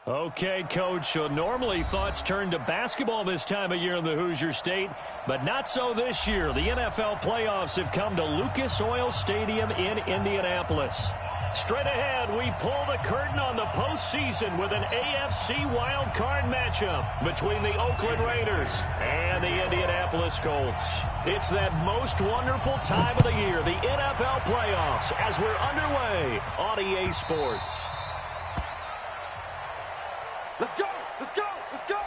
Okay, Coach, so normally thoughts turn to basketball this time of year in the Hoosier State, but not so this year. The NFL playoffs have come to Lucas Oil Stadium in Indianapolis. Straight ahead, we pull the curtain on the postseason with an AFC wildcard matchup between the Oakland Raiders and the Indianapolis Colts. It's that most wonderful time of the year, the NFL playoffs, as we're underway on EA Sports. Let's go! Let's go! Let's go!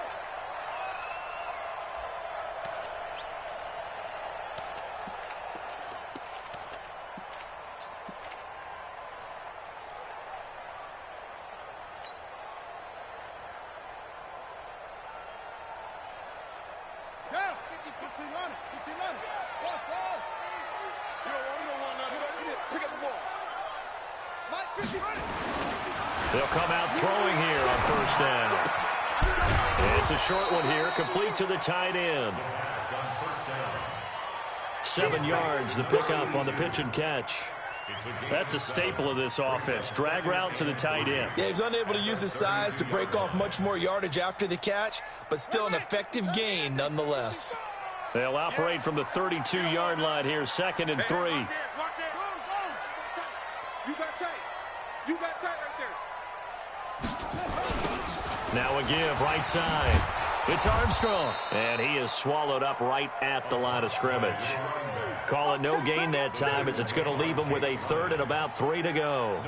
Yeah! Get team on it! Get team on it! Watch, watch! You don't want nothing. Get up, pick up the ball. Mike, 50, run it! They'll come out throwing here on first down. It's a short one here, complete to the tight end. 7 yards, the pickup on the pitch and catch. That's a staple of this offense. Drag route to the tight end. Yeah, he's unable to use his size to break off much more yardage after the catch, but still an effective gain nonetheless. They'll operate from the 32-yard line here, 2nd and 3. Watch it. You got tight. You got tight right there. Now a give, right side. It's Armstrong, and he is swallowed up right at the line of scrimmage. Call it no gain that time, as it's going to leave him with a 3rd and about 3 to go.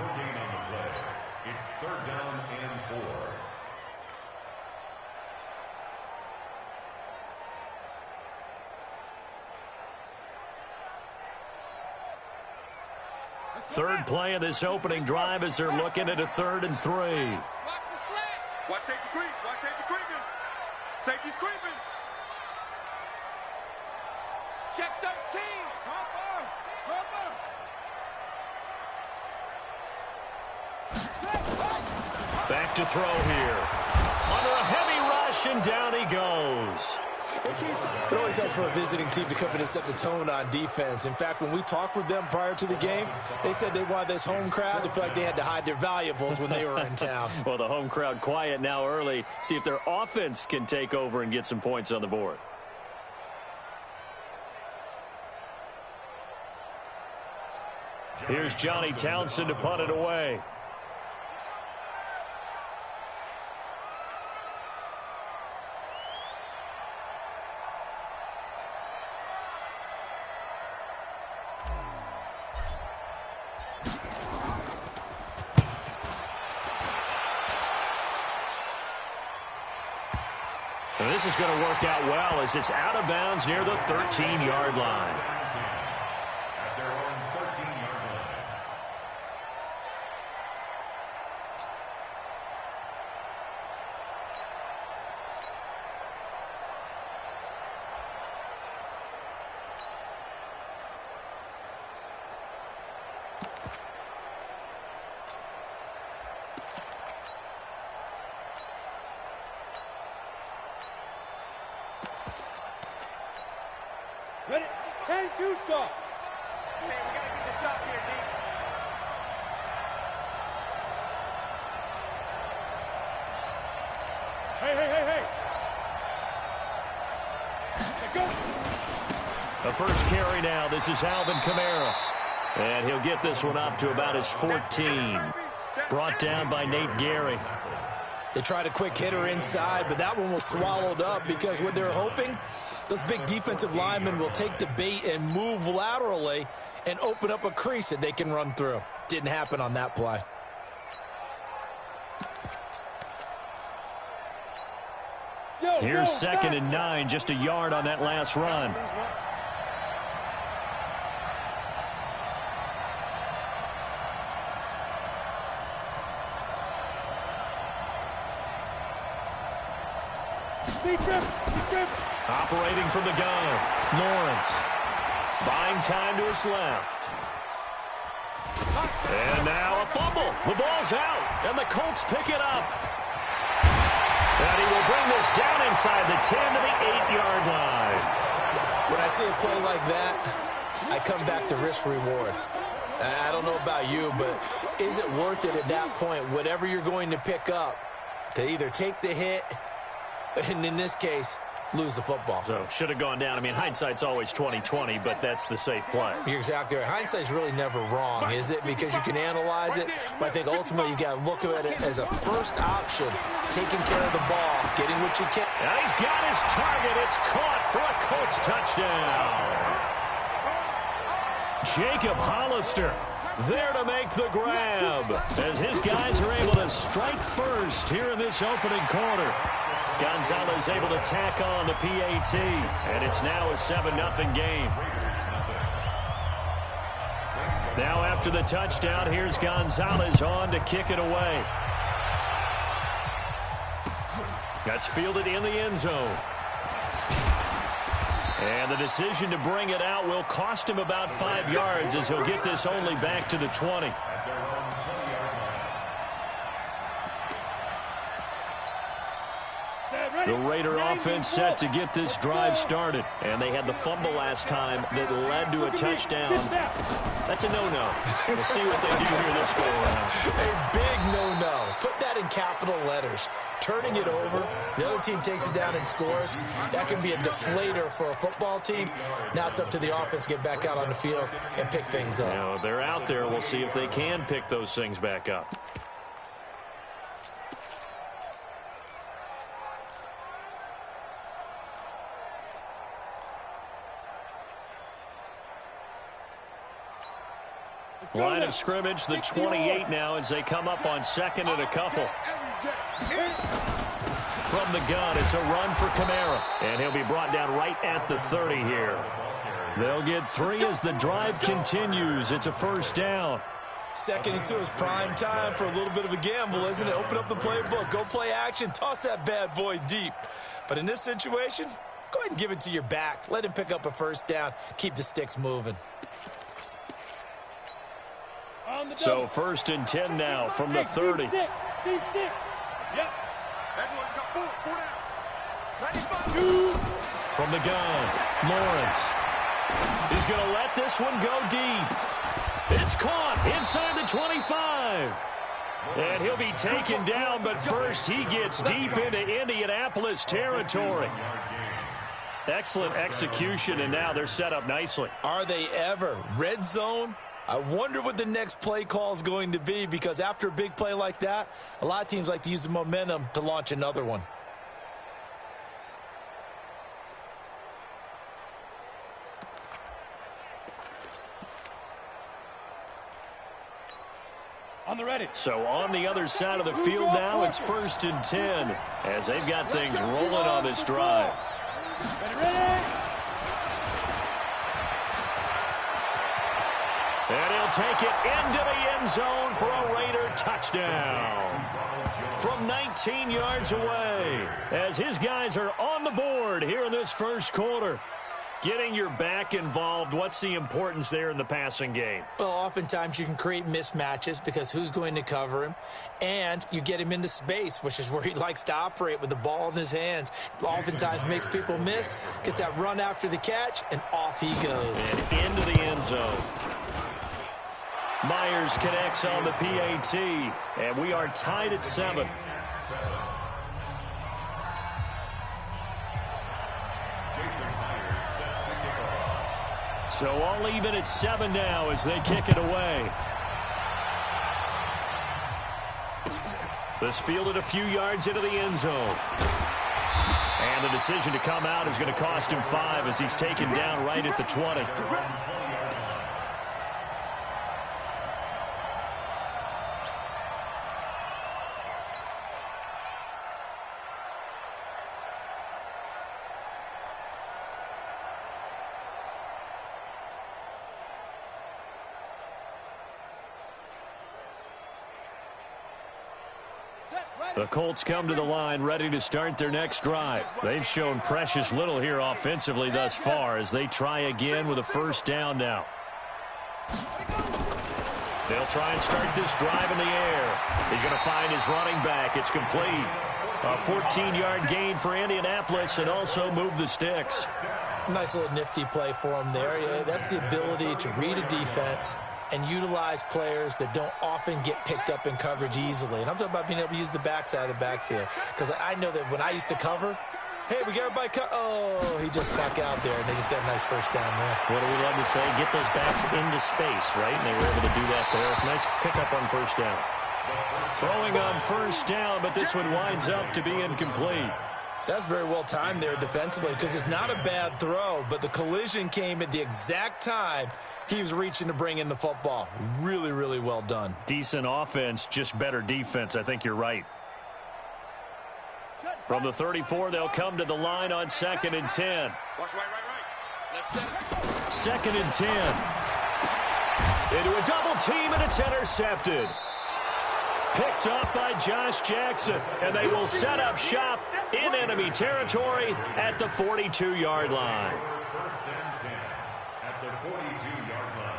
It's 3rd down and 4. Third play of this opening drive as they're looking at a 3rd and 3. Watch the slant. Watch safety creep. Watch safety creeping. Safety's creeping. Check 13. Back to throw here. Under a heavy rush, and down he goes. It always helps for a visiting team to come in and set the tone on defense. In fact, when we talked with them prior to the game, they said they wanted this home crowd to feel like they had to hide their valuables when they were in town. Well, the home crowd quiet now early. See if their offense can take over and get some points on the board. Here's Johnny Townsend to punt it away. And this is going to work out well as it's out of bounds near the 13-yard line. At their own 13-yard line. Ready? 10 too soft. Man, we got to get the stop here, D. Hey. Go. The first carry now. This is Alvin Kamara. And he'll get this one up to about his 14. Brought down by Nate Gary. They tried a quick hitter inside, but that one was swallowed up because what they're hoping, those big defensive linemen will take the bait and move laterally and open up a crease that they can run through. Didn't happen on that play. Here's 2nd and 9, just a yard on that last run. Operating from the gun, Lawrence. Buying time to his left. And now a fumble. The ball's out, and the Colts pick it up. And he will bring this down inside the 10 to the 8-yard line. When I see a play like that, I come back to risk-reward. I don't know about you, but is it worth it at that point, whatever you're going to pick up, to either take the hit, and in this case, lose the football. So should have gone down. I mean, hindsight's always 20/20, but that's the safe play. You're exactly right. Hindsight's really never wrong, is it? Because you can analyze it, but I think ultimately you got to look at it as a first option, taking care of the ball, getting what you can. And he's got his target. It's caught for a Colts touchdown. Jacob Hollister there to make the grab as his guys are able to strike first here in this opening quarter. Gonzalez able to tack on the PAT, and it's now a 7-0 game. Now after the touchdown, here's Gonzalez on to kick it away. That's fielded in the end zone. And the decision to bring it out will cost him about 5 yards as he'll get this only back to the 20. The Raider offense set to get this drive started. And they had the fumble last time that led to a touchdown. That's a no-no. We'll see what they do here this go around. A big no-no. Put that in capital letters. Turning it over, the other team takes it down and scores. That can be a deflator for a football team. Now it's up to the offense to get back out on the field and pick things up. You know, they're out there. We'll see if they can pick those things back up. Line of scrimmage, the 28 now as they come up on second and a couple. From the gun, it's a run for Kamara. And he'll be brought down right at the 30 here. They'll get 3 as the drive continues. It's a first down. Second and 2 is prime time for a little bit of a gamble, isn't it? Open up the playbook, go play action, toss that bad boy deep. But in this situation, go ahead and give it to your back. Let him pick up a first down. Keep the sticks moving. So first and 10 now from the 30. From the gun, Lawrence. He's going to let this one go deep. It's caught inside the 25. And he'll be taken down, but first he gets deep into Indianapolis territory. Excellent execution, and now they're set up nicely. Are they ever? Red zone? I wonder what the next play call is going to be, because after a big play like that, a lot of teams like to use the momentum to launch another one. On the ready. So on the other side of the field now, it's first and 10 as they've got things rolling on this drive. Ready. And he'll take it into the end zone for a Raider touchdown from 19 yards away as his guys are on the board here in this first quarter. Getting your back involved, what's the importance there in the passing game? Well, oftentimes you can create mismatches because who's going to cover him? And you get him into space, which is where he likes to operate with the ball in his hands. Oftentimes makes people miss, gets that run after the catch, and off he goes. And into the end zone. Myers connects on the PAT, and we are tied at 7. So all even at 7 now as they kick it away. This fielded a few yards into the end zone. And the decision to come out is going to cost him 5 as he's taken down right at the 20. The Colts come to the line ready to start their next drive. They've shown precious little here offensively thus far as they try again with a first down now. They'll try and start this drive in the air. He's going to find his running back. It's complete. A 14-yard gain for Indianapolis and also move the sticks. Nice little nifty play for him there. Yeah, that's the ability to read a defense, and utilize players that don't often get picked up in coverage easily. And I'm talking about being able to use the backside of the backfield. Because I know that when I used to cover, hey, we got everybody oh, he just snuck out there, and they just got a nice first down there. What do we love to say? Get those backs into space, right? And they were able to do that there. Nice pickup on first down. Throwing on first down, but this one winds up to be incomplete. That's very well timed there defensively, because it's not a bad throw, but the collision came at the exact time he was reaching to bring in the football. Really, really well done. Decent offense, just better defense. I think you're right. From the 34, they'll come to the line on 2nd and 10. Watch right. Let's set it. 2nd and 10. Into a double team, and it's intercepted. Picked up by Josh Jackson, and they will set up shop in enemy territory at the 42-yard line. 1st and 10 at the 42-yard line.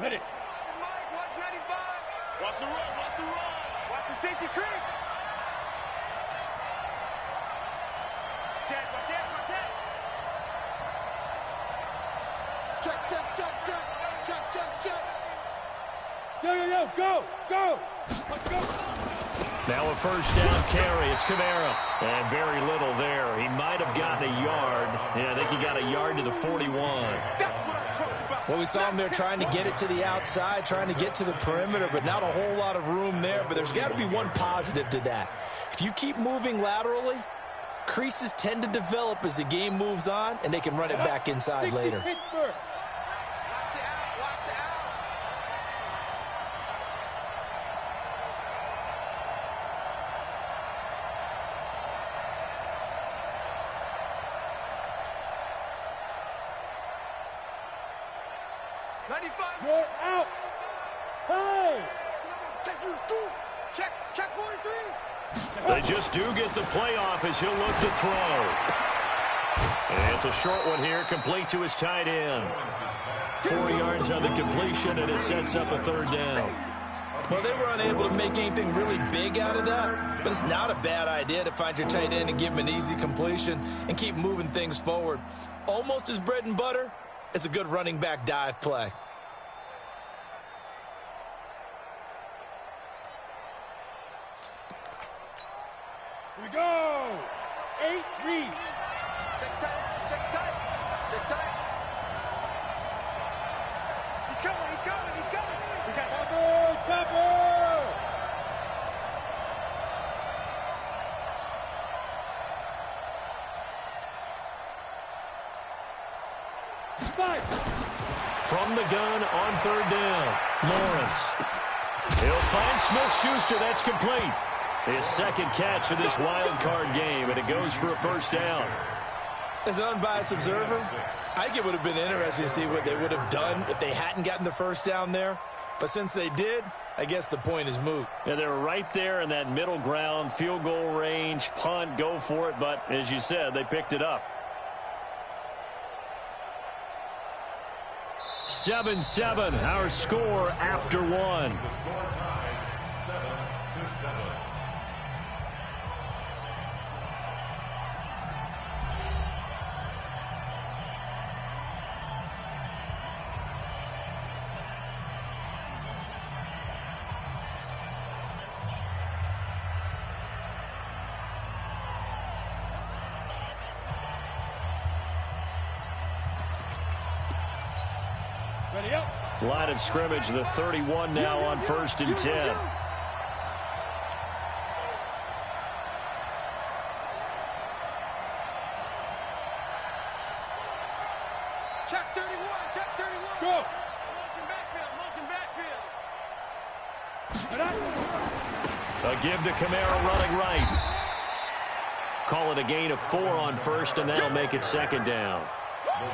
Ready. Mike, 195. Watch the run. Watch the safety creep. Check. Check. Yo, go. Let's go. Now a first down carry. It's Kamara. And very little there. He might have gotten a yard. Yeah, I think he got a yard to the 41. That's what I'm talking about. Well, we saw him there trying to get it to the outside, trying to get to the perimeter, but not a whole lot of room there. But there's got to be one positive to that. If you keep moving laterally, creases tend to develop as the game moves on, and they can run it back inside later. Pittsburgh. Watch the out. 95. You're out. Hey. Take you to school. Check 43. They just do get the playoff as he'll look to throw. And it's a short one here, complete to his tight end. 4 yards on the completion, and it sets up a 3rd down. Well, they were unable to make anything really big out of that, but it's not a bad idea to find your tight end and give him an easy completion and keep moving things forward. Almost as bread and butter as a good running back dive play. Here we go. 8 read. Check tight. He's coming. We got Tupper. From the gun on 3rd down, Lawrence. He'll find Smith-Schuster. That's complete. His 2nd catch of this wild card game, and it goes for a 1st down. As an unbiased observer, I think it would have been interesting to see what they would have done if they hadn't gotten the 1st down there. But since they did, I guess the point is moot. Yeah, they were right there in that middle ground, field goal range, punt, go for it. But as you said, they picked it up. 7-7, our score after 1. The score tied 7-7. Ready up. Line of scrimmage, the 31 now on 1st and 10. Check 31. Go. Motion backfield. A give to Kamara running right. Call it a gain of 4 on 1st, and that'll make it 2nd down.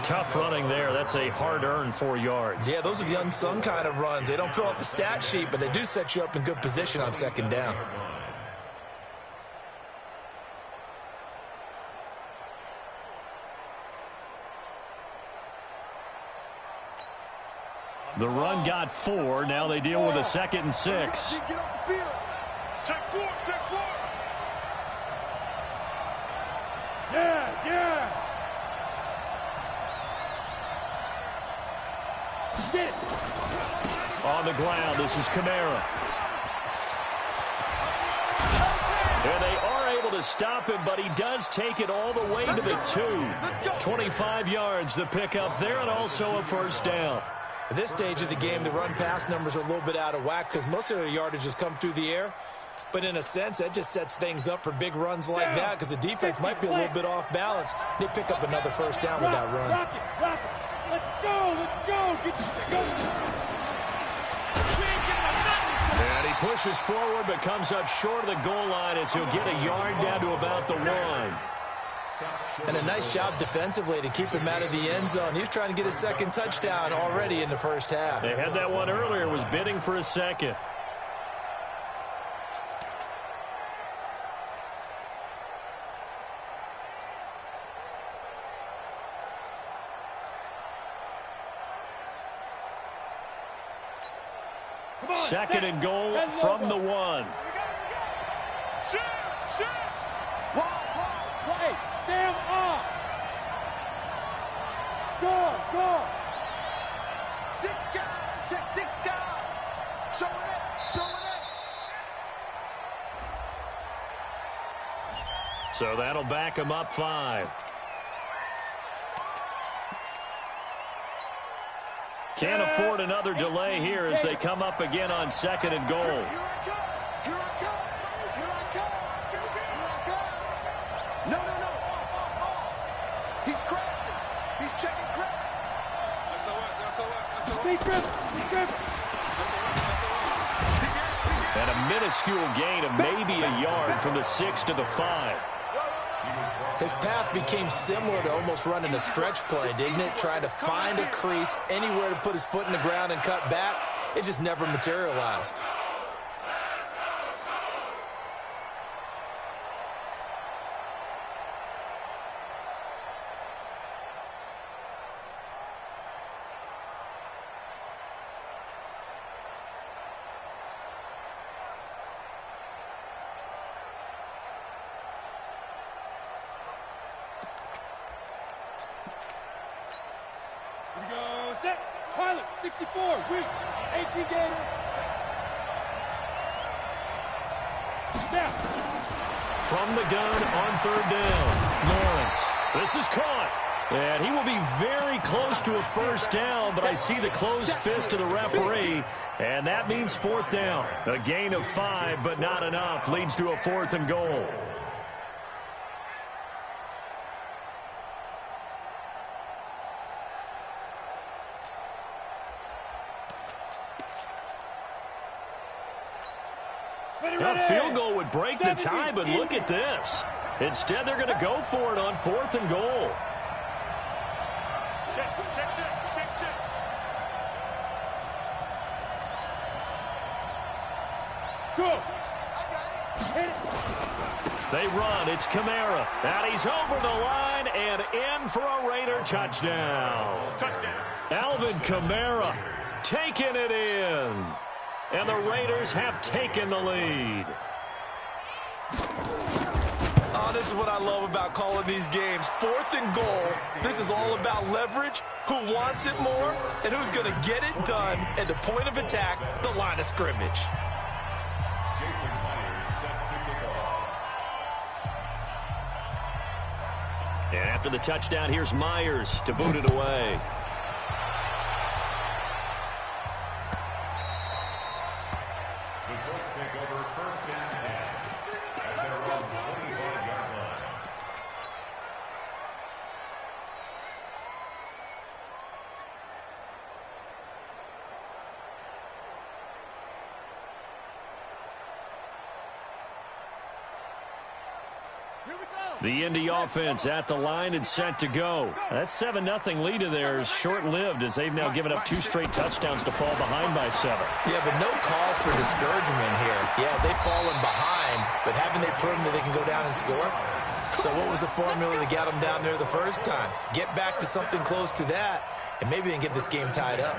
Tough running there. That's a hard-earned 4 yards. Yeah, those are the unsung kind of runs. They don't fill up the stat sheet, but they do set you up in good position on 2nd down. The run got 4. Now they deal with a 2nd and 6. Get off the field. Take 4. Take 4. Yeah, yeah. Get it. On the ground, this is Kamara. And they are able to stop him, but he does take it all the way to the 2. 25 yards the pickup there, and also a first down. At this stage of the game, the run-pass numbers are a little bit out of whack because most of their yardage has come through the air. But in a sense, that just sets things up for big runs like that because the defense might be a little bit off balance. They pick up another first down with that run. Rock it, rock it. Let's go, let's go. Go. And he pushes forward but comes up short of the goal line as he'll get a yard down to about the 1. And a nice job defensively to keep him out of the end zone. He was trying to get his 2nd touchdown already in the first half. They had that one earlier, was bidding for a 2nd. Second and goal from the 1. Shoot. Play. Stand up. Go. 6 guys. Check 6 guys. Showing it. So that'll back him up 5. Can't afford another delay here as they come up again on 2nd and goal. Here I come. No. He's crashing. He's checking crash. And a minuscule gain of maybe a yard from the 6 to the 5. His path became similar to almost running a stretch play, didn't it? Trying to find a crease, anywhere to put his foot in the ground and cut back. It just never materialized. Set. Pilot, 64, weak, 18 gainer. Snap. From the gun on 3rd down. Lawrence. This is caught. And he will be very close to a first down, but I see the closed fist of the referee, and that means 4th down. A gain of 5, but not enough. Leads to a 4th and goal. That field goal would break the tie, but look at this. Instead, they're going to go for it on 4th and goal. Check. Go. Hit it. They run. It's Kamara. And he's over the line and in for a Raider touchdown. Alvin Kamara taking it in. And the Raiders have taken the lead. Oh, this is what I love about calling these games. 4th and goal. This is all about leverage, who wants it more, and who's going to get it done at the point of attack, the line of scrimmage. And after the touchdown, here's Myers to boot it away. The Indy offense at the line and set to go. That 7-0 lead of theirs short-lived as they've now given up 2 straight touchdowns to fall behind by 7. Yeah, but no cause for discouragement here. Yeah, they've fallen behind, but haven't they proven that they can go down and score? So what was the formula that got them down there the first time? Get back to something close to that, and maybe they can get this game tied up.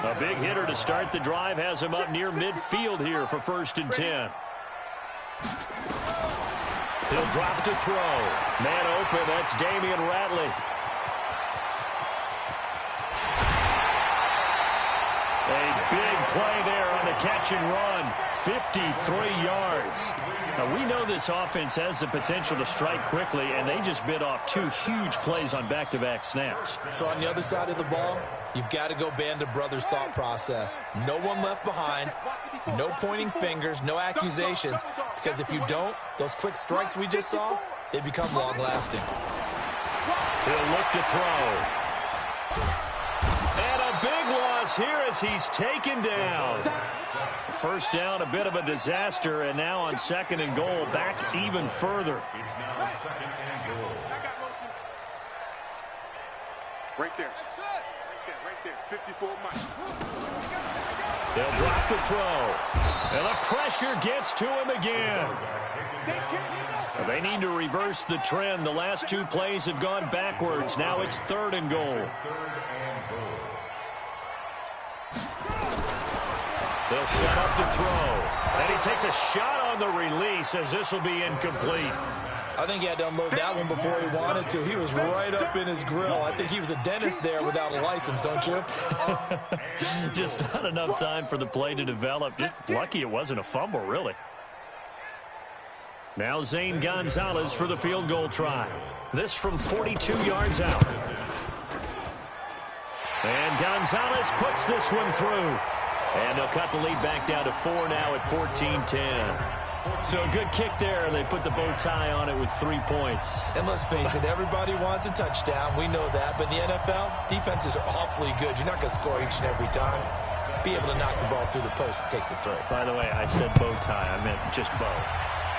A big hitter to start the drive has him up near midfield here for 1st and 10. He'll drop to throw. Man open, that's Damian Ratley. A big play there on the catch and run. 53 yards. Now, we know this offense has the potential to strike quickly, and they just bit off 2 huge plays on back-to-back snaps. So on the other side of the ball, you've got to go Band of Brothers thought process. No one left behind, no pointing fingers, no accusations, because if you don't, those quick strikes we just saw, they become long-lasting. He'll look to throw. And a big loss here as he's taken down. First down, a bit of a disaster, and now on 2nd and goal, back even further. It's now 2nd and goal. Right there. Right there. 54 miles. They'll drop to throw. And the pressure gets to him again. They need to reverse the trend. The last 2 plays have gone backwards. Now it's 3rd and goal. They'll set up to throw. And he takes a shot on the release as this will be incomplete. I think he had to unload that one before he wanted to. He was right up in his grill. I think he was a dentist there without a license, don't you? Just not enough time for the play to develop. Just lucky it wasn't a fumble, really. Now Zane Gonzalez for the field goal try. This from 42 yards out. And Gonzalez puts this one through. And they'll cut the lead back down to 4 now at 14-10. So a good kick there. They put the bow tie on it with 3 points. And let's face it, everybody wants a touchdown. We know that. But in the NFL, defenses are awfully good. You're not going to score each and every time. Be able to knock the ball through the post and take the throw. By the way, I said bow tie. I meant just bow.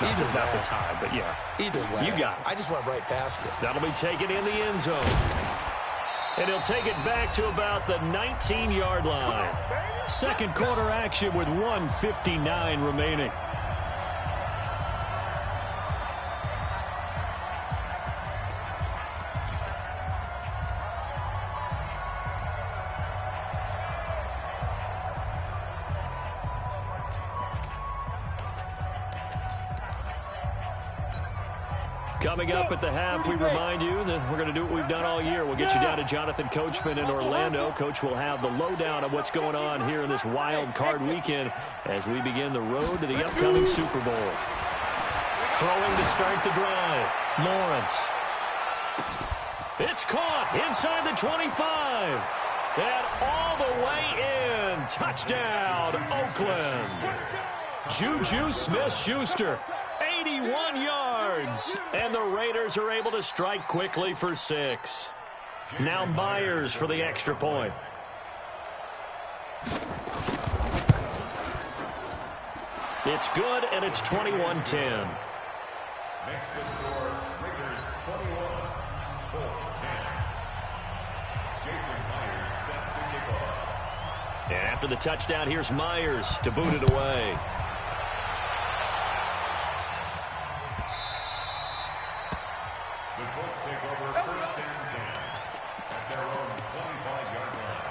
Not the tie, but yeah. Either way. You got it. I just went right past it. That'll be taken in the end zone. And he'll take it back to about the 19-yard line. Second quarter action with 1:59 remaining. Coming up at the half, we remind you that we're going to do what we've done all year. We'll get you down to Jonathan Coachman in Orlando. Coach will have the lowdown of what's going on here in this wild card weekend as we begin the road to the upcoming Super Bowl. Throwing to start the drive. Lawrence. It's caught inside the 25. And all the way in. Touchdown, Oakland. Juju Smith-Schuster. 81 yards, and the Raiders are able to strike quickly for 6. Now Myers for the extra point. It's good, and it's 21-10. Next to score, Raiders 21, Colts 10. Jason Myers set to kick off. And after the touchdown, here's Myers to boot it away. The Colts take over 1st and 10 at their own 25-yard line.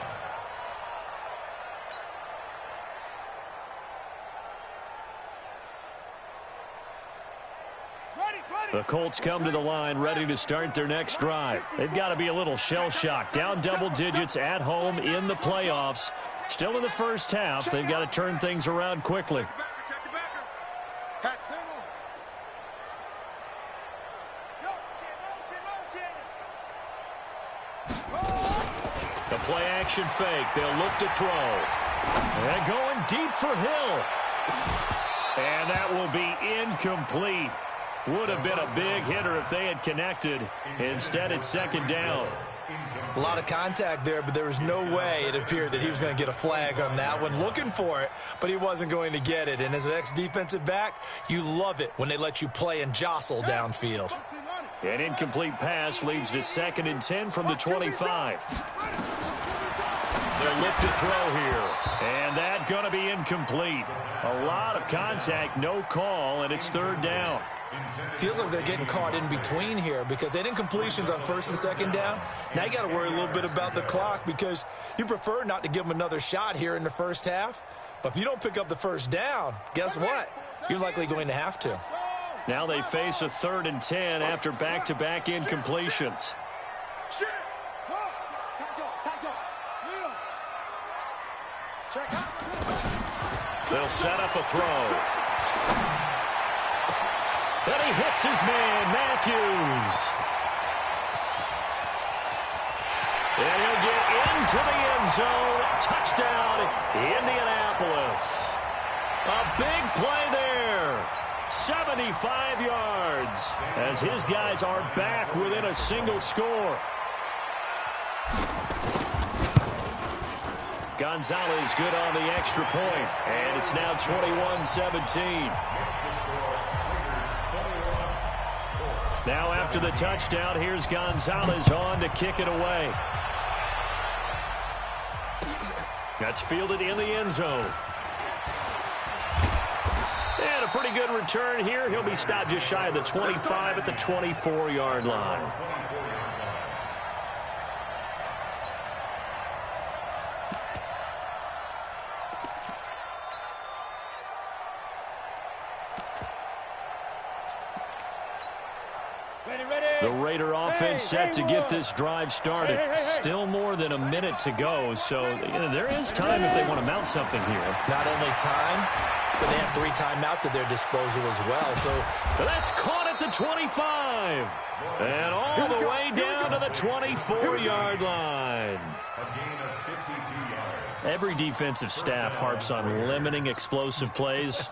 The Colts come to the line ready to start their next drive. They've got to be a little shell-shocked. Down double digits at home in the playoffs. Still in the first half. They've got to turn things around quickly. The play action fake. They'll look to throw. And going deep for Hill. And that will be incomplete. Would have been a big hitter if they had connected. Instead, it's 2nd down. A lot of contact there, but there was no way it appeared that he was going to get a flag on that one. Looking for it, but he wasn't going to get it. And as an ex-defensive back, you love it when they let you play and jostle downfield. An incomplete pass leads to 2nd and 10 from the 25. They'll look to throw here. And that that going to be incomplete? A lot of contact, no call, and it's third down. Feels like they're getting caught in between here because they didn't completions on first and second down. Now you got to worry a little bit about the clock because you prefer not to give them another shot here in the first half. But if you don't pick up the first down, guess what? You're likely going to have to. Now they face a 3rd and 10 after back-to-back incompletions. They'll set up a throw. And he hits his man, Matthews. And he'll get into the end zone. Touchdown, Indianapolis. A big play there. 75 yards as his guys are back within a single score. Gonzalez good on the extra point, and it's now 21-17. Now after the touchdown, here's Gonzalez on to kick it away. That's fielded in the end zone. And a pretty good return here. He'll be stopped just shy of the 25 at the 24-yard line. The Raider offense set to get this drive started. Still more than a minute to go, so there is time if they want to mount something here. Not only time, but they have 3 timeouts at their disposal as well. So that's caught at the 25. And all the way down to the 24-yard line. Every defensive staff harps on limiting explosive plays.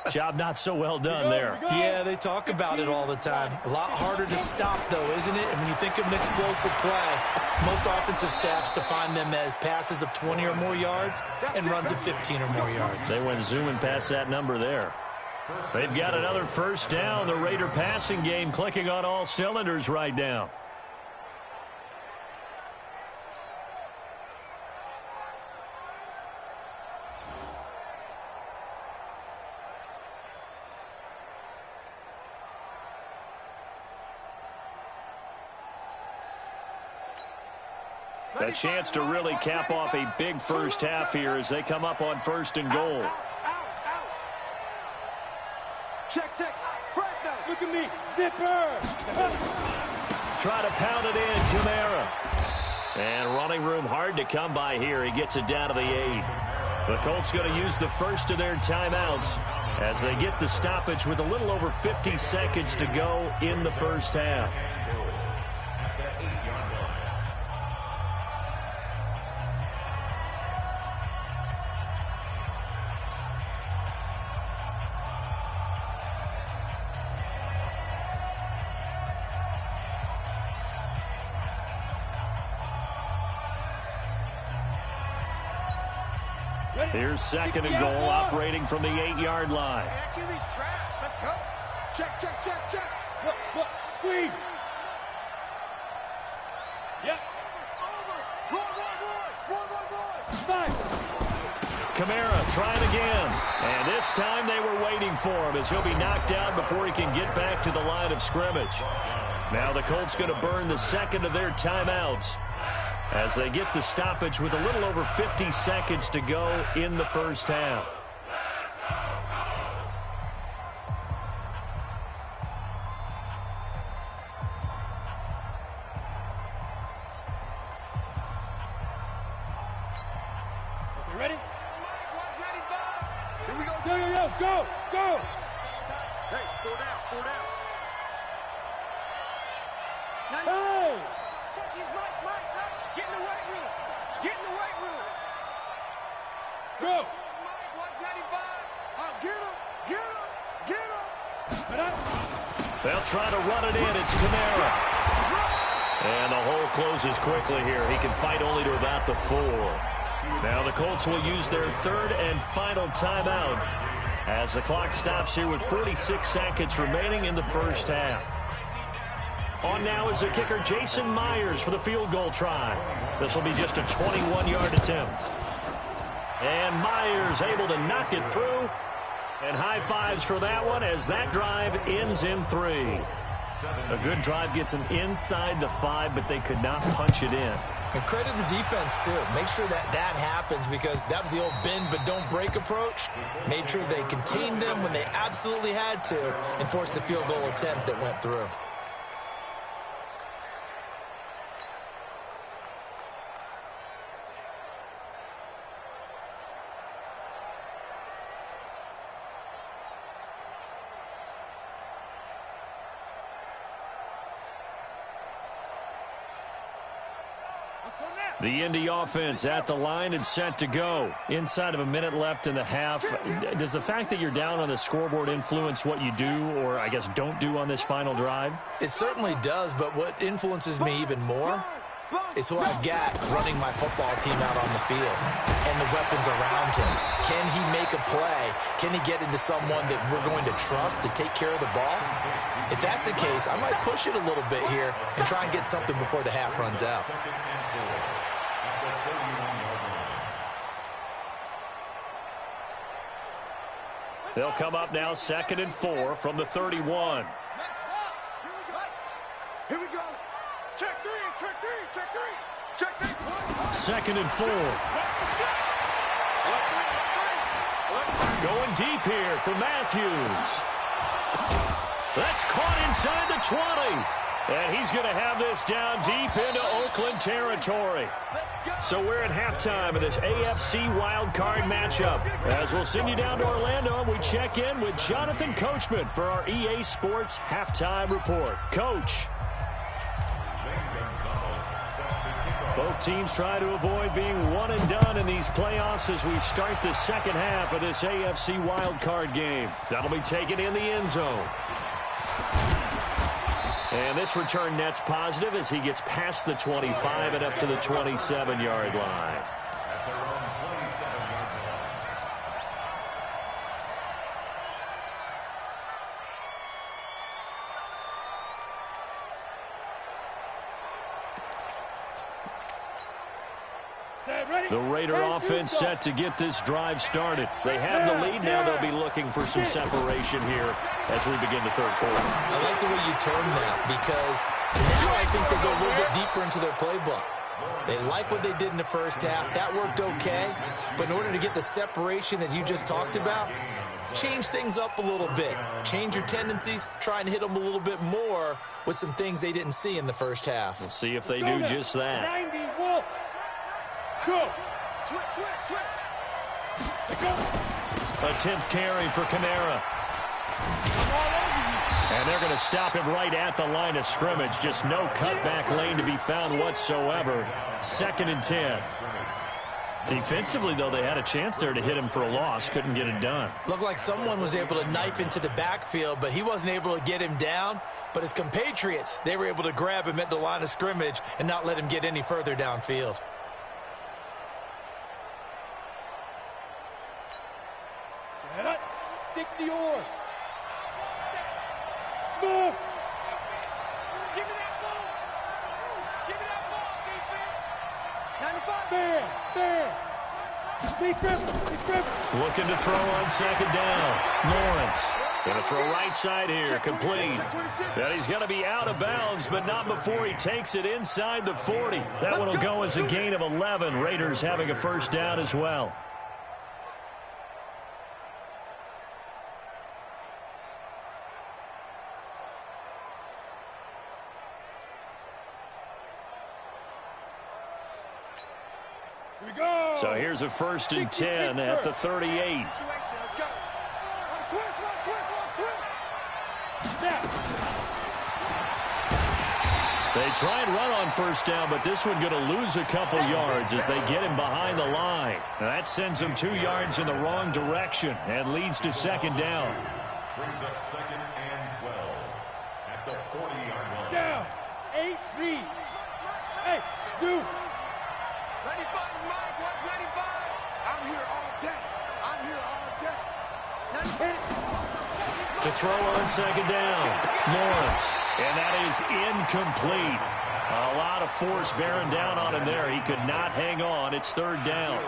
Job not so well done there. Yeah, they talk about it all the time. A lot harder to stop, though, isn't it? And when you think of an explosive play, most offensive staffs define them as passes of 20 or more yards and runs of 15 or more yards. They went zooming past that number there. They've got another first down. The Raider passing game clicking on all cylinders right now. A chance to really cap off a big first half here as they come up on 1st and goal. Check. Look at me. Zipper. Try to pound it in, Kamara. And running room hard to come by here. He gets it down to the 8. The Colts going to use the first of their timeouts as they get the stoppage with a little over 50 seconds to go in the first half. Here's 2nd and goal, operating from the 8-yard line. Let's go. Check. Look. Squeeze. Yep. Roy. Kamara trying again. And this time they were waiting for him as he'll be knocked out before he can get back to the line of scrimmage. Now the Colts going to burn the 2nd of their timeouts as they get the stoppage with a little over 50 seconds to go in the first half. You ready? Here we go. Go. Hey, 4 down. Hey! Check his Mike. Get in the weight room. Go. Mike, 195. Get him. They'll try to run it in. It's Kamara. And the hole closes quickly here. He can fight only to about the 4. Now the Colts will use their 3rd and final timeout as the clock stops here with 46 seconds remaining in the first half. On now is the kicker Jason Myers for the field goal try. This will be just a 21-yard attempt. And Myers able to knock it through. And high fives for that one as that drive ends in 3. A good drive gets them inside the 5, but they could not punch it in. And credit the defense, too. Make sure that happens because that was the old bend but don't break approach. Made sure they contained them when they absolutely had to and forced the field goal attempt that went through. The Indy offense at the line and set to go. Inside of a minute left in the half. Does the fact that you're down on the scoreboard influence what you do or, I guess, don't do on this final drive? It certainly does, but what influences me even more is who I've got running my football team out on the field and the weapons around him. Can he make a play? Can he get into someone that we're going to trust to take care of the ball? If that's the case, I might push it a little bit here and try and get something before the half runs out. They'll come up now 2nd and 4 from the 31. Here we go. Check 3, check 3, check 3. Check 3. 2nd and 4. Going deep here for Matthews. That's caught inside the 20. And he's going to have this down deep into Oakland territory. So we're at halftime of this AFC wildcard matchup. As we'll send you down to Orlando, we check in with Jonathan Coachman for our EA Sports halftime report. Coach. Both teams try to avoid being one and done in these playoffs as we start the second half of this AFC wildcard game. That'll be taken in the end zone. And this return net's positive as he gets past the 25 and up to the 27-yard line. The Raider offense set to get this drive started. They have the lead. Now they'll be looking for some separation here as we begin the third quarter. I like the way you term that because now I think they go a little bit deeper into their playbook. They like what they did in the first half. That worked okay. But in order to get the separation that you just talked about, change things up a little bit. Change your tendencies. Try and hit them a little bit more with some things they didn't see in the first half. We'll see if they do just that. 90, Wolf. Go. Switch. Go. A 10th carry for Kamara. And they're going to stop him right at the line of scrimmage. Just no cutback lane to be found whatsoever. 2nd and 10. Defensively, though, they had a chance there to hit him for a loss. Couldn't get it done. Looked like someone was able to knife into the backfield, but he wasn't able to get him down. But his compatriots, they were able to grab him at the line of scrimmage and not let him get any further downfield. Set up. 60 or. Smooth. Give me that ball. Give me that ball, defense. 95. Defense. Looking to throw on 2nd down. Lawrence. Going to throw right side here. Complete. And he's going to be out of bounds, but not before he takes it inside the 40. That one will go as a gain of 11. Raiders having a first down as well. So here's a 1st and 10 at the 38. Let's go. Switch. They try and run on 1st down, but this one going to lose a couple yards as they get him behind the line. Now that sends him 2 yards in the wrong direction and leads to 2nd down. Brings up 2nd and 12 at the 40-yard line. Down. 8 read. Hey, Zoo. 95, Mike, 195. I'm here all day. To throw on 2nd down. Lawrence. And that is incomplete. A lot of force bearing down on him there. He could not hang on. It's 3rd down.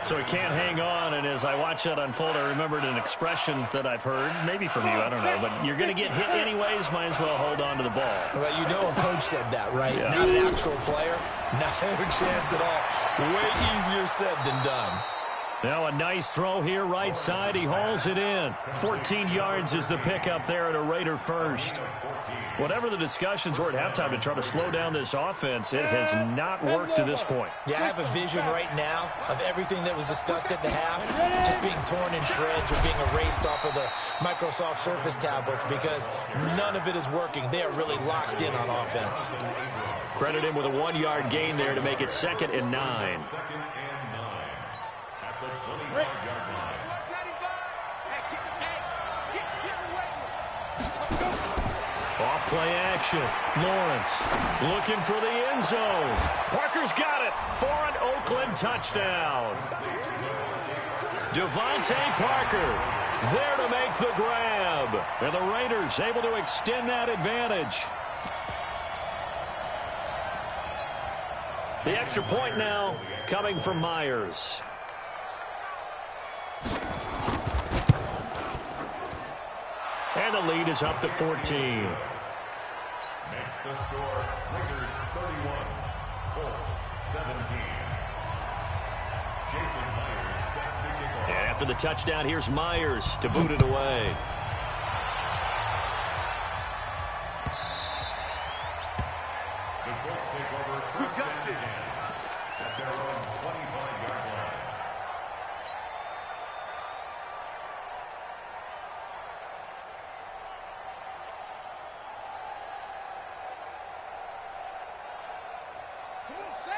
So he can't hang on, and as I watch that unfold, I remembered an expression that I've heard, maybe from you, I don't know, but you're going to get hit anyways, might as well hold on to the ball. Well, you know a coach said that, right? Yeah. Not an actual player. Not a chance at all. Way easier said than done. Now a nice throw here right side. He hauls it in. 14 yards is the pickup there at a Raider first. Whatever the discussions were at halftime to try to slow down this offense, it has not worked to this point. Yeah, I have a vision right now of everything that was discussed at the half just being torn in shreds or being erased off of the Microsoft Surface tablets because none of it is working. They are really locked in on offense. Credit him with a 1-yard gain there to make it 2nd and 9. Off play action. Lawrence looking for the end zone. Parker's got it for an Oakland touchdown. Devontae Parker there to make the grab. And the Raiders able to extend that advantage. The extra point now coming from Myers. And the lead is up to 14. Makes the score, Raiders 31, Colts 17. Jason Myers set to kick off. And after the touchdown, here's Myers to boot it away. The Colts take over first and 10 at their own 25-yard line.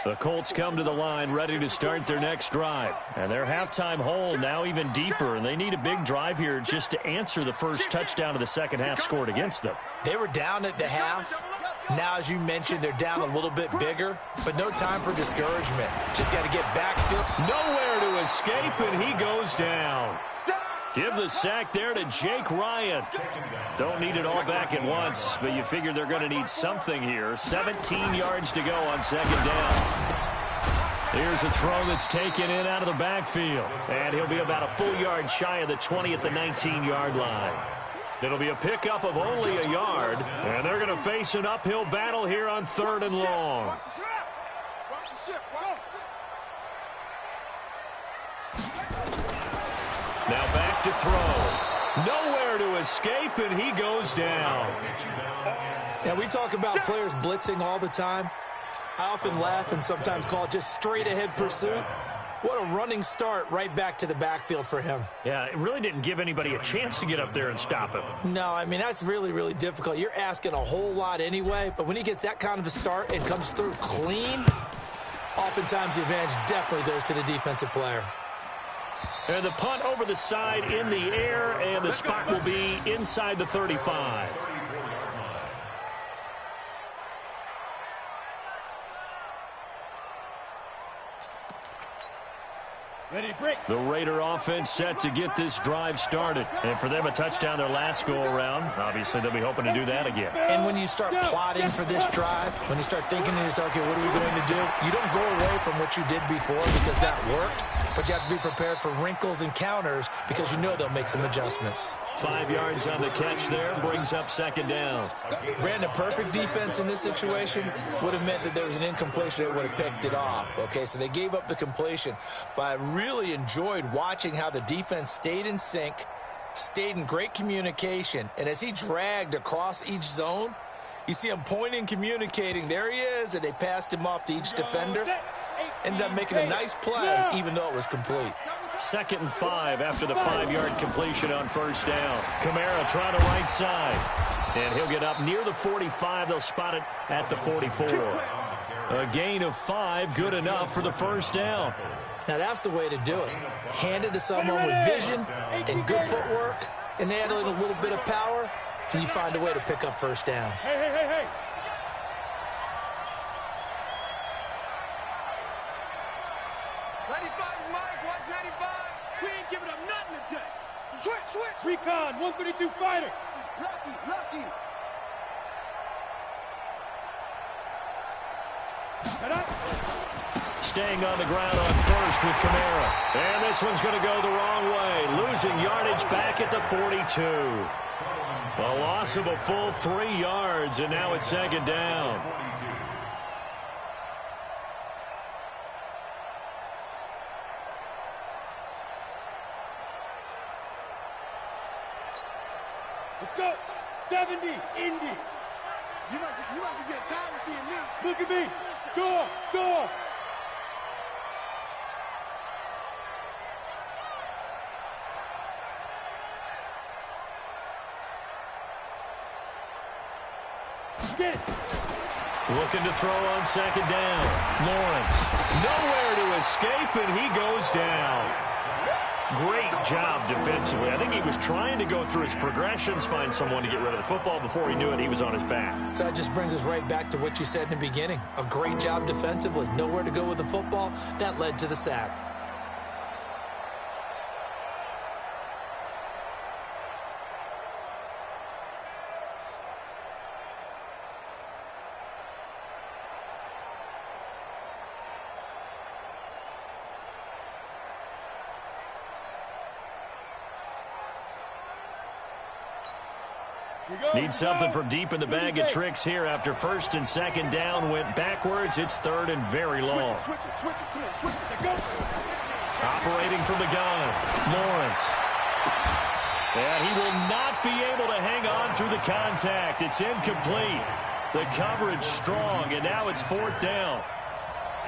The Colts come to the line ready to start their next drive. And their halftime hole now even deeper, and they need a big drive here just to answer the first touchdown of the second half scored against them. They were down at the half. Now, as you mentioned, they're down a little bit bigger, but no time for discouragement. Just got to get back to nowhere to escape, and he goes down. Give the sack there to Jake Ryan. Don't need it all back at once, but you figure they're going to need something here. 17 yards to go on second down. Here's a throw that's taken in out of the backfield. And he'll be about a full yard shy of the 20 at the 19-yard line. It'll be a pickup of only a yard, and they're going to face an uphill battle here on 3rd and long. Now back to throw. Nowhere to escape, and he goes down. Now, we talk about players blitzing all the time. I often laugh and sometimes call it just straight-ahead pursuit. What a running start right back to the backfield for him. Yeah, it really didn't give anybody a chance to get up there and stop him. No, I mean, that's really, really difficult. You're asking a whole lot anyway, but when he gets that kind of a start and comes through clean, oftentimes the advantage definitely goes to the defensive player. And the punt over the side in the air, and the spot will be inside the 35. The Raider offense set to get this drive started. And for them, a touchdown their last go-around. Obviously, they'll be hoping to do that again. And when you start plotting for this drive, when you start thinking to yourself, okay, what are we going to do? You don't go away from what you did before because that worked, but you have to be prepared for wrinkles and counters because you know they'll make some adjustments. 5 yards on the catch there, brings up second down. Brandon, perfect defense in this situation would have meant that there was an incompletion that would have picked it off. Okay, so they gave up the completion, but I really enjoyed watching how the defense stayed in sync, stayed in great communication, and as he dragged across each zone, you see him pointing, communicating. There he is, and they passed him off to each defender. Ended up making a nice play, even though it was complete. 2nd and 5 after the 5-yard completion on first down. Kamara trying to right side. And he'll get up near the 45. They'll spot it at the 44. A gain of 5, good enough for the first down. Now that's the way to do it. Hand it to someone with vision and good footwork, and add in a little bit of power, and you find a way to pick up first downs. Hey. 95, Mike, 195. We ain't giving up nothing today. Switch. Recon, 132 fighter. Lucky. staying on the ground on first with Kamara. And this one's going to go the wrong way, losing yardage back at the 42. A loss of a full 3 yards, and now it's second down. Let's go. 70, Indy. You must be getting tired of seeing me. Look at me. Go, go. Get it. Looking to throw on second down. Lawrence, nowhere to escape, and he goes down. Great job defensively. I think he was trying to go through his progressions, find someone to get rid of the football. Before he knew it, he was on his back. So that just brings us right back to what you said in the beginning. A great job defensively. Nowhere to go with the football. That led to the sack. Need something from deep in the bag of tricks here after first and second down went backwards. It's third and very long. Switch it. Come on, switch it. Go. Operating from the gun, Lawrence. And he will not be able to hang on through the contact. It's incomplete. The coverage strong, and now it's fourth down.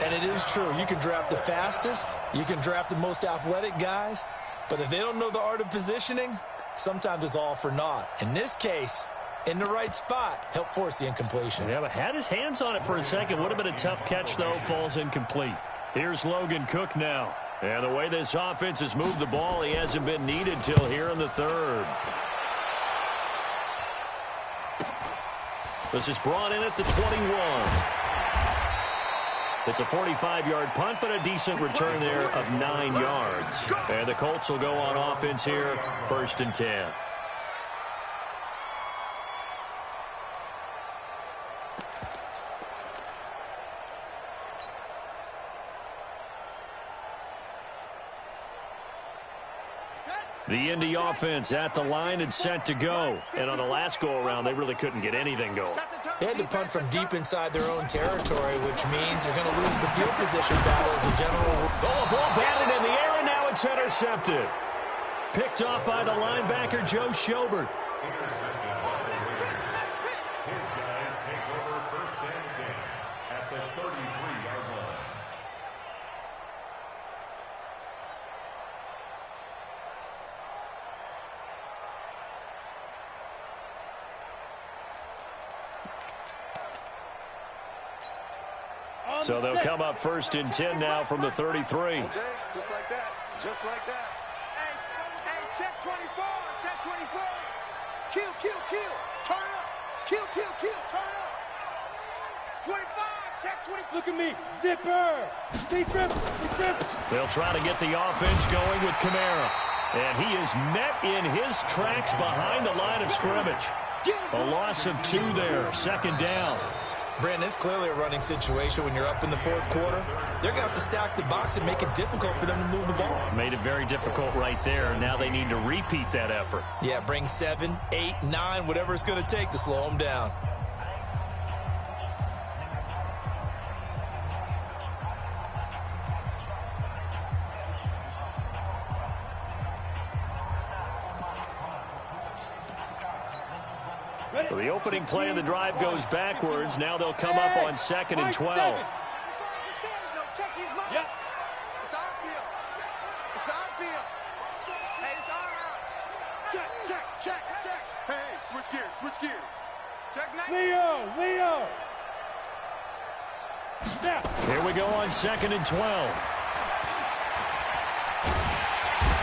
And it is true. You can draft the fastest. You can draft the most athletic guys. But if they don't know the art of positioning, sometimes it's all for naught. In this case, in the right spot, helped force the incompletion. Yeah, but had his hands on it for a second. Would have been a tough catch, though. Falls incomplete. Here's Logan Cook now. And the way this offense has moved the ball, he hasn't been needed till here in the third. This is brought in at the 21. It's a 45-yard punt, but a decent return there of 9 yards. And the Colts will go on offense here, first and 10. The Indy offense at the line and set to go. And on the last go-around, they really couldn't get anything going. They had to punt from deep inside their own territory, which means you're going to lose the field position battle as a general rule. Oh, ball batted in the air, and now it's intercepted. Picked off by the linebacker, Joe Schobert. Intercepted by the Raiders. His guys take over first and 10 at the 33-yard line. So they'll come up first and 10 now from the 33. Okay, just like that. Just like that. Hey, check 24. Check 24. Kill. Turn up. Kill. Turn up. 25. Check 20. Look at me. Zipper. Zipper. They'll try to get the offense going with Kamara. And he is met in his tracks behind the line of scrimmage. A loss of 2 there. Second down. Brandon, it's clearly a running situation when you're up in the fourth quarter. They're going to have to stack the box and make it difficult for them to move the ball. Made it very difficult right there. Now they need to repeat that effort. Yeah, bring 7, 8, 9, whatever it's going to take to slow them down. So the opening play of the drive goes backwards. Now they'll come up on second and 12. Check his mouth. Yep. It's our field. It's our field. Hey, it's our house. Check. Hey, switch gears. Check 9. Leo. Now. Here we go on second and 12.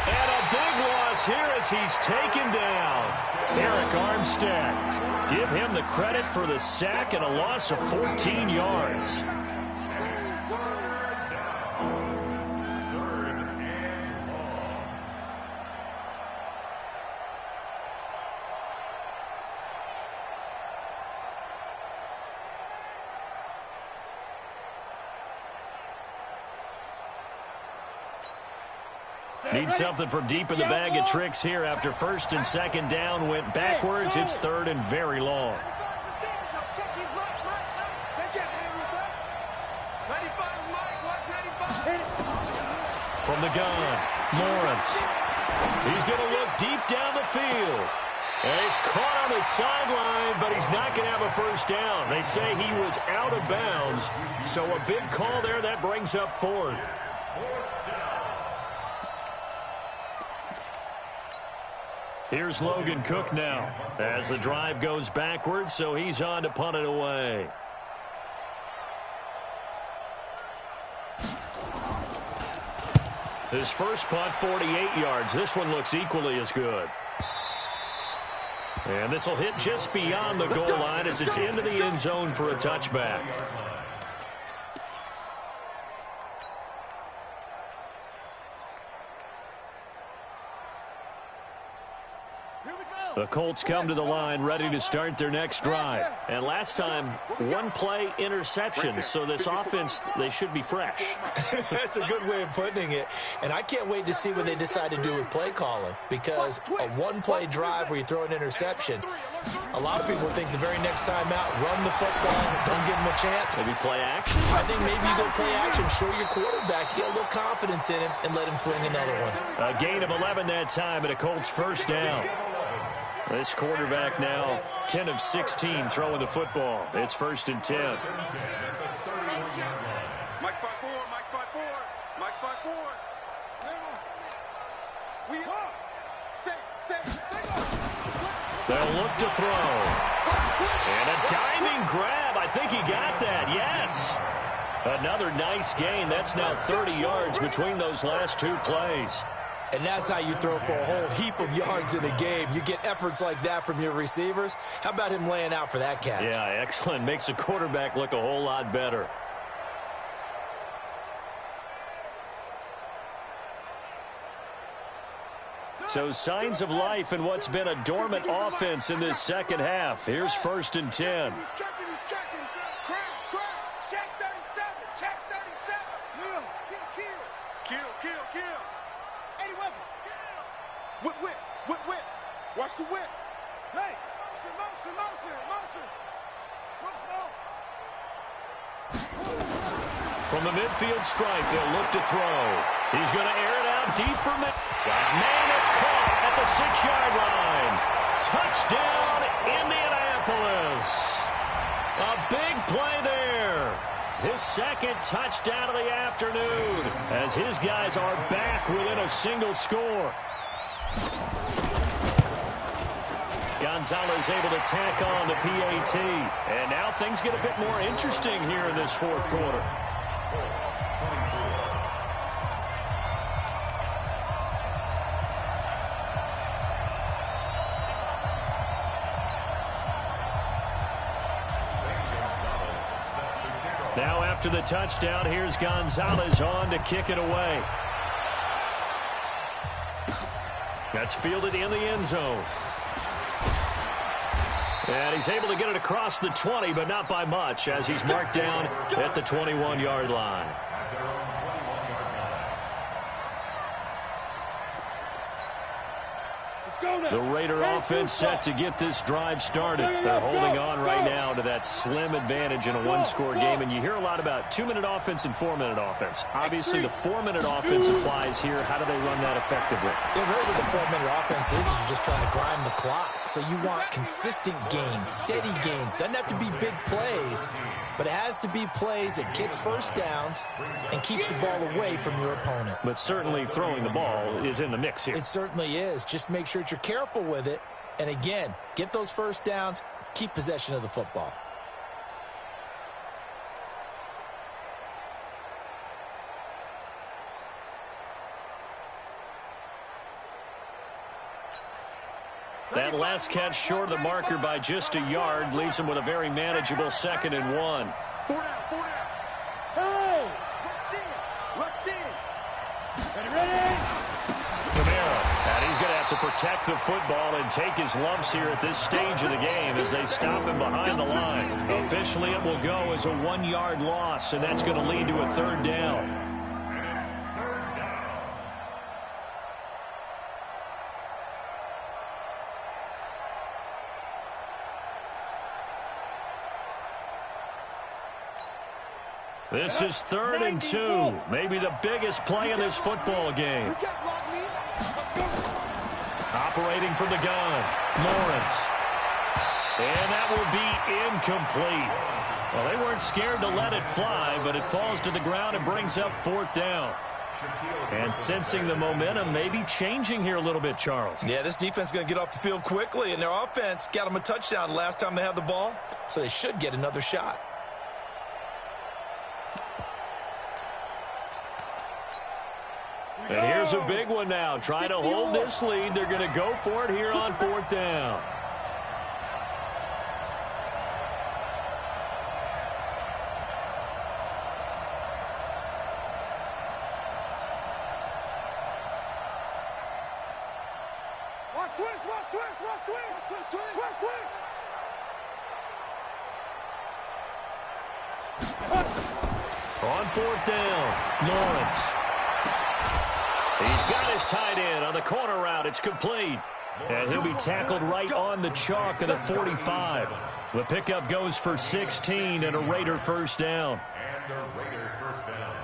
And a big loss here as he's taken down. Eric Armstead. Give him the credit for the sack and a loss of 14 yards. Need something from deep in the bag of tricks here after first and second down went backwards. It's third and very long. From the gun, Lawrence. He's going to look deep down the field. And he's caught on the sideline, but he's not going to have a first down. They say he was out of bounds. So a big call there. That brings up fourth. Here's Logan Cook now as the drive goes backwards, so he's on to punt it away. His first punt, 48 yards. This one looks equally as good. And this will hit just beyond the goal line as it's into the end zone for a touchback. The Colts come to the line ready to start their next drive. And last time, one play interception. So this offense, they should be fresh. That's a good way of putting it. And I can't wait to see what they decide to do with play calling. Because a one-play drive where you throw an interception, a lot of people think the very next time out, run the football, don't give them a chance. Maybe play action? I think maybe you go play action, show your quarterback, get a little confidence in him, and let him fling another one. A gain of 11 that time, and a Colts first down. This quarterback now 10 of 16 throwing the football. It's first and 10. Mike 5-4, Mike 5-4, Mike 5-4. We are. They'll look to throw. And a diving grab. I think he got that. Yes. Another nice gain. That's now 30 yards between those last two plays. And that's how you throw for a whole heap of yards in a game. You get efforts like that from your receivers. How about him laying out for that catch? Yeah, excellent. Makes the quarterback look a whole lot better. So signs of life in what's been a dormant offense in this second half. Here's first and 10. Watch the whip. Hey, motion. From the midfield stripe, they'll look to throw. He's going to air it out deep for mid. Man, it's caught at the 6-yard line. Touchdown, Indianapolis. A big play there. His second touchdown of the afternoon as his guys are back within a single score. Gonzalez able to tack on the PAT. And now things get a bit more interesting here in this fourth quarter. Now after the touchdown, here's Gonzalez on to kick it away. That's fielded in the end zone. And he's able to get it across the 20, but not by much, as he's marked down at the 21-yard line. The Raider offense set to get this drive started. They're holding on right now to that slim advantage in a one-score game. And you hear a lot about 2-minute offense and 4-minute offense. Obviously, the 4-minute offense applies here. How do they run that effectively? Yeah, really what the 4-minute offense is you're just trying to grind the clock. So you want consistent gains, steady gains. Doesn't have to be big plays, but it has to be plays that gets first downs and keeps the ball away from your opponent. But certainly throwing the ball is in the mix here. It certainly is. Just make sure that you're careful with it. And again, get those first downs, keep possession of the football. That last catch short of the marker by just a yard leaves him with a very manageable 2nd and 1. 4 down. Hey! Let's see. Ready? Camara, and he's going to have to protect the football and take his lumps here at this stage of the game as they stop him behind the line. Officially, it will go as a 1-yard loss, and that's going to lead to a 3rd down. This is 3rd and 2. Maybe the biggest play in this football game. Operating from the gun, Lawrence. And that will be incomplete. Well, they weren't scared to let it fly, but it falls to the ground and brings up 4th down. And sensing the momentum, maybe changing here a little bit, Charles. Yeah, this defense is going to get off the field quickly, and their offense got them a touchdown last time they had the ball, so they should get another shot. And here's a big one now. Trying to hold this lead. They're going to go for it here on 4th down. On 4th down, Lawrence. He's got his tight end on the corner route. It's complete. And he'll be tackled right on the chalk of the 45. The pickup goes for 16 and a Raider first down. And a Raider first down.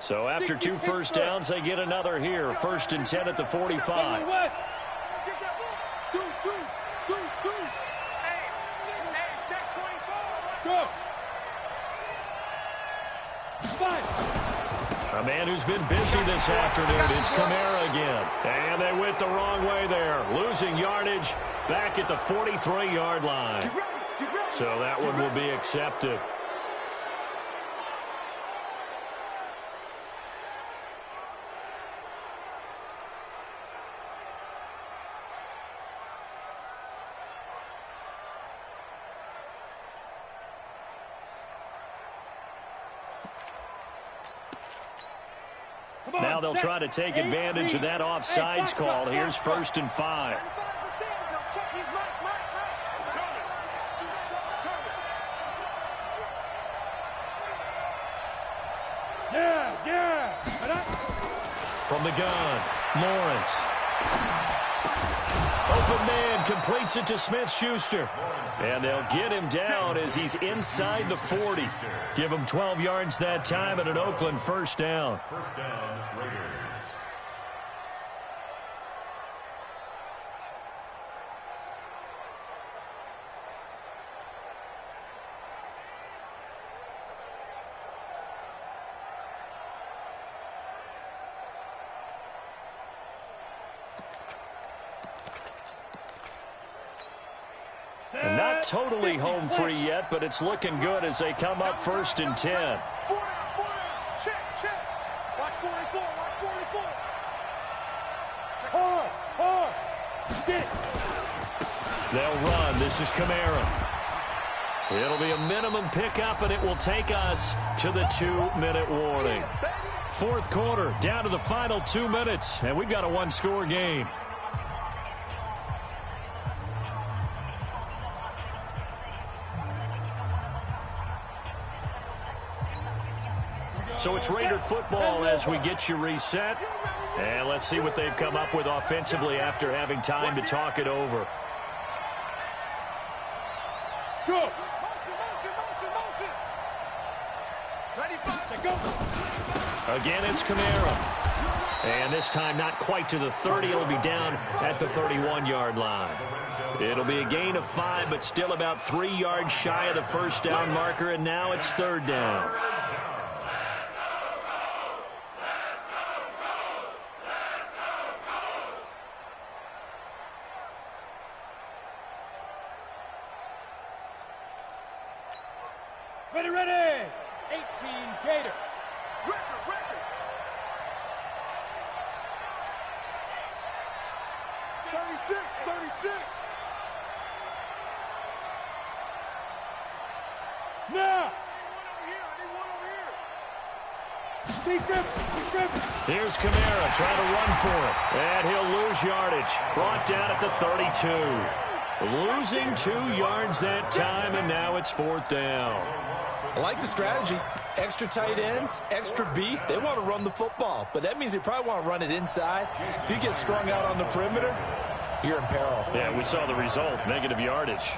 So after 2 first downs, they get another here. 1st and 10 at the 45. A man who's been busy this afternoon. It's Kamara again. And they went the wrong way there. Losing yardage back at the 43-yard line. So that one will be accepted. Now they'll try to take advantage of that offsides call. Here's 1st and 5. From the gun, Lawrence. Open man completes it to Smith-Schuster. And they'll get him down as he's inside the 40. Give him 12 yards that time and an Oakland first down. First down, Raiders. And not totally home free yet, but it's looking good as they come up 1st and 10. 4 down. Check. Watch 44. Watch 44. Hard. Get. They'll run. This is Kamara. It'll be a minimum pickup, and it will take us to the 2-minute warning. 4th quarter, down to the final 2 minutes, and we've got a 1-score game. So it's Raider football as we get you reset. And let's see what they've come up with offensively after having time to talk it over. Go. Motion. Ready, go. Again, it's Kamara. And this time not quite to the 30. It'll be down at the 31-yard line. It'll be a gain of 5, but still about 3 yards shy of the first down marker. And now it's 3rd down. Ready. 18 Gator. Record. 36. Now. Here's Kamara trying to run for it. And he'll lose yardage. Brought down at the 32. Losing 2 yards that time, and now it's 4th down. I like the strategy. Extra tight ends, extra beef. They want to run the football, but that means they probably want to run it inside. If you get strung out on the perimeter, you're in peril. Yeah, we saw the result, negative yardage.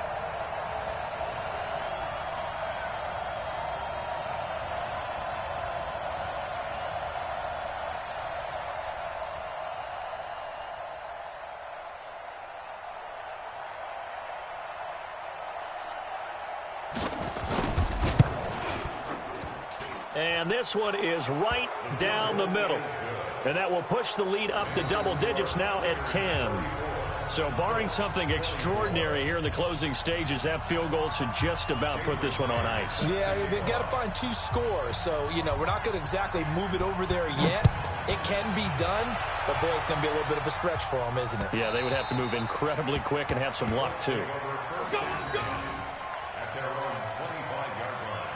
And this one is right down the middle. And that will push the lead up to double digits now at 10. So barring something extraordinary here in the closing stages, that field goal should just about put this one on ice. Yeah, they've got to find 2 scores. So, we're not going to exactly move it over there yet. It can be done, but, boy, it's going to be a little bit of a stretch for them, isn't it? Yeah, they would have to move incredibly quick and have some luck, too. Go, go! At their own 25-yard line.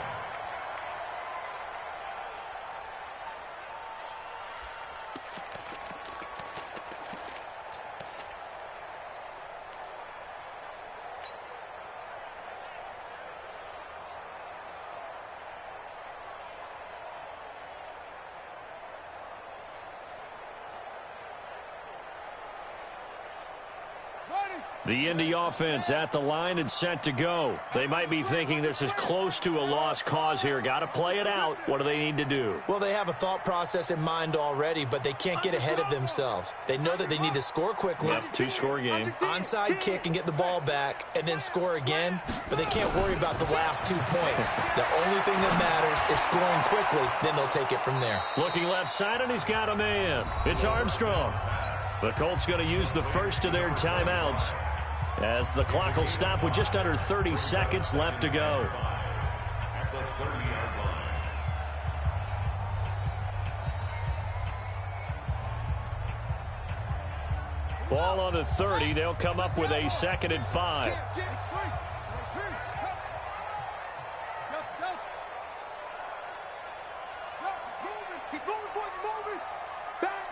The Indy offense at the line and set to go. They might be thinking this is close to a lost cause here. Got to play it out. What do they need to do? Well, they have a thought process in mind already, but they can't get ahead of themselves. They know that they need to score quickly. Yep, 2-score game. Onside kick and get the ball back and then score again, but they can't worry about the last 2 points. The only thing that matters is scoring quickly, then they'll take it from there. Looking left side, and he's got a man. It's Armstrong. The Colts going to use the first of their timeouts as the clock will stop with just under 30 seconds left to go. At the 30-yard line. Ball on the 30. They'll come up with a 2nd and 5. He's moving, boys, he's moving. Back.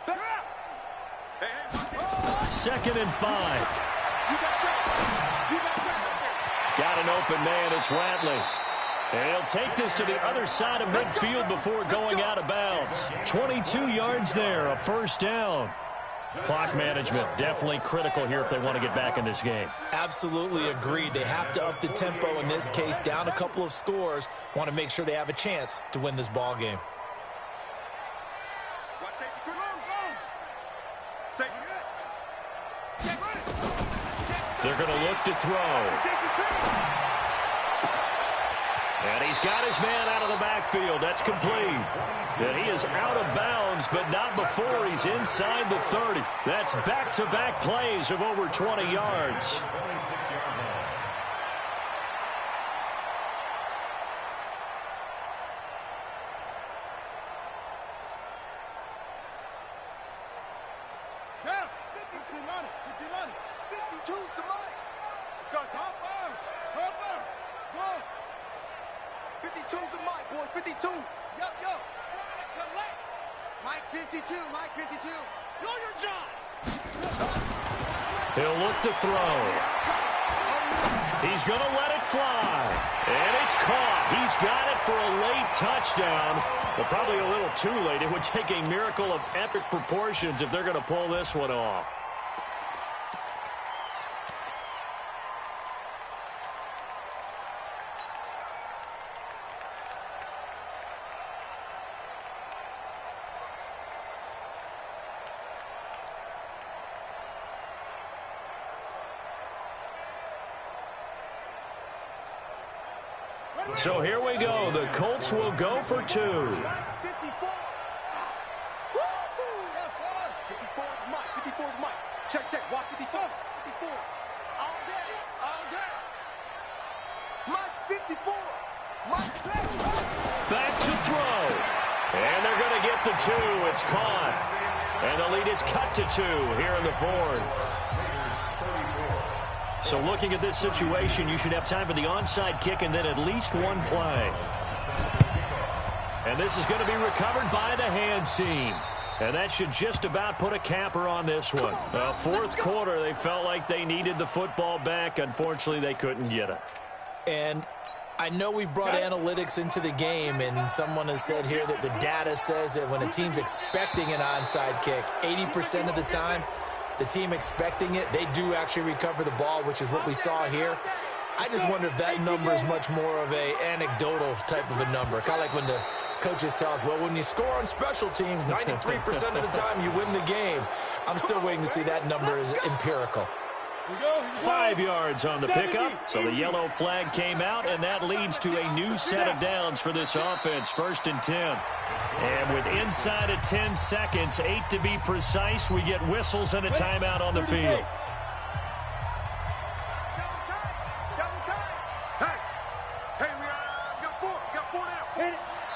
Back. Hey, 2nd and 5. You got that. Got an open man. It's Ratley. And he'll take this to the other side of midfield before going out of bounds. 22 yards there, a 1st down. Clock management definitely critical here if they want to get back in this game. Absolutely agreed. They have to up the tempo in this case, down a couple of scores. Want to make sure they have a chance to win this ball game. Watch safety. Go. Safety. They're going to look to throw. And he's got his man out of the backfield. That's complete. And he is out of bounds, but not before he's inside the 30. That's back-to-back plays of over 20 yards. 26-yard line. Down. 15 on it. 52's the mic. Let's go. Top first. Top first. Go. 52's the mic, boys. 52. Yup. Mike 52. Mike 52. Know your job. He'll look to throw. He's going to let it fly. And it's caught. He's got it for a late touchdown. But probably a little too late. It would take a miracle of epic proportions if they're going to pull this one off. So here we go. The Colts will go for 2. 54. Woo! That's fine. 54 is Mike. 54 is Mike. Check. Watch 54. 54. All day. Mike's 54. Mike's Back to throw. And they're going to get the 2. It's caught. And the lead is cut to 2 here in the 4th. So looking at this situation, you should have time for the onside kick and then at least one play. And this is going to be recovered by the hands team. And that should just about put a capper on this one. Fourth quarter, they felt like they needed the football back. Unfortunately, they couldn't get it. And I know we brought analytics into the game, and someone has said here that the data says that when a team's expecting an onside kick, 80% of the time, the team expecting it, they do actually recover the ball, which is what we saw here. I just wonder if that number is much more of a anecdotal type of a number. Kind of like when the coaches tell us, well, when you score on special teams, 93% of the time you win the game. I'm still waiting to see that number is empirical. 5 yards on the pickup. So the yellow flag came out, and that leads to a new set of downs for this offense. 1st and 10. And with inside of 10 seconds, 8 to be precise, we get whistles and a timeout on the field.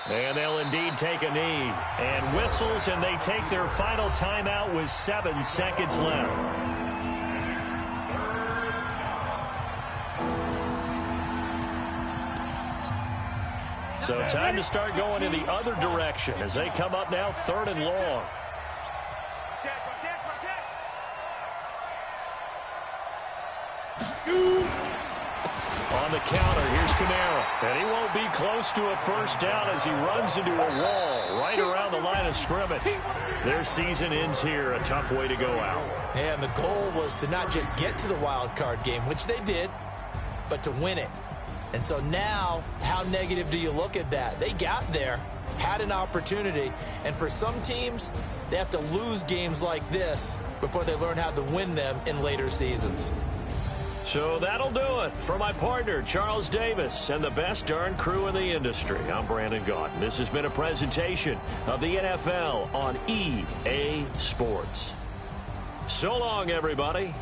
And they'll indeed take a knee. And whistles, and they take their final timeout with 7 seconds left. So time to start going in the other direction as they come up now 3rd and long. On the counter, here's Kamara. And he won't be close to a first down as he runs into a wall right around the line of scrimmage. Their season ends here, a tough way to go out. And the goal was to not just get to the wild card game, which they did, but to win it. And so now, how negative do you look at that? They got there, had an opportunity, and for some teams, they have to lose games like this before they learn how to win them in later seasons. So that'll do it. For my partner, Charles Davis, and the best darn crew in the industry, I'm Brandon Gaudin. This has been a presentation of the NFL on EA Sports. So long, everybody.